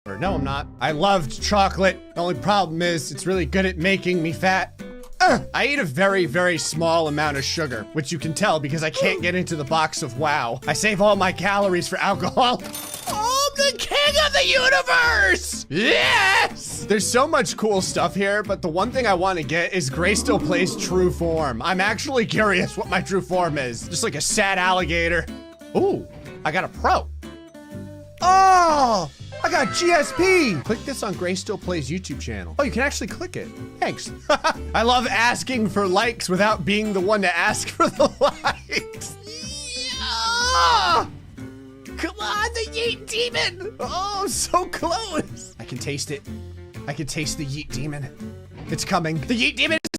No, I'm not. I loved chocolate. The only problem is it's really good at making me fat. I eat a very, very small amount of sugar, which you can tell because I can't get into the box of wow. I save all my calories for alcohol. I'm the king of the universe! Yes! There's so much cool stuff here, but the one thing I want to get is Gray still plays true form. I'm actually curious what my true form is. Just like a sad alligator. Ooh, I got a pro. Oh! I got GSP! Click this on Gray Still Plays YouTube channel. Oh, you can actually click it. Thanks. I love asking for likes without being the one to ask for the likes. Yeah! Come on, the Yeet Demon! Oh, so close! I can taste it. I can taste the Yeet Demon. It's coming. The Yeet Demon is...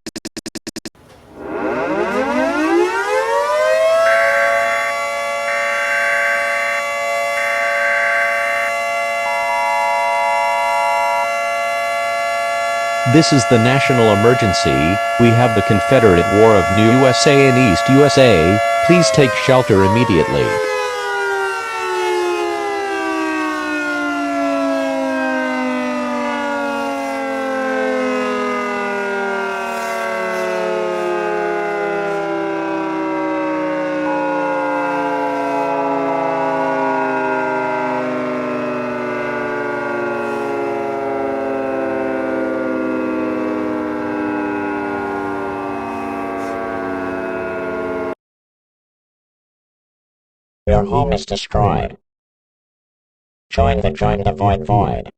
This is the national emergency. We have the Confederate War of New USA and East USA. Please take shelter immediately. Your home is destroyed. Join the Void.